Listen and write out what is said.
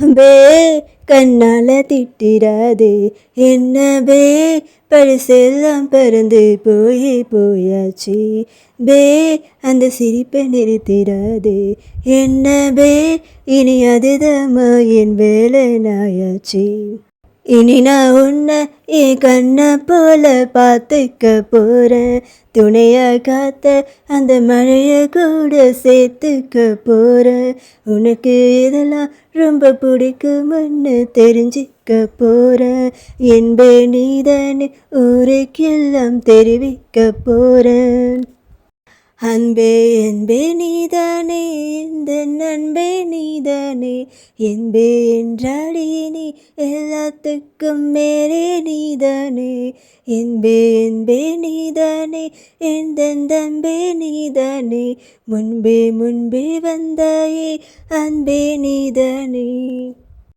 பே கண்ணால திட்டிராதே என்ன பே பரிசெல்லாம் பறந்து போயாச்சு பே அந்த சிரிப்பை நிறுத்திராதே என்ன பே இனி அதுதாம்மா என் வேலை நாயாச்சு இனி நான் உன்னை என் கண்ணை போல பார்த்துக்க போகிறேன் துணையா காத்த அந்த மழையை கூட சேர்த்துக்க போகிறேன் உனக்கு இதெல்லாம் ரொம்ப பிடிக்கும்னு தெரிஞ்சிக்க போகிறேன் என்பே நீதானே ஊருக்கெல்லாம் தெரிவிக்க போகிறேன் அன்பே என்பே நீதானே இந்த அன்பே நீதானே என்பே என்றாடி நீ எல்லாத்துக்கும் மேலே நீதானே என்பே நீதானே எந்த அன்பே நீதானே முன்பே வந்தாயே அன்பே நீதானே.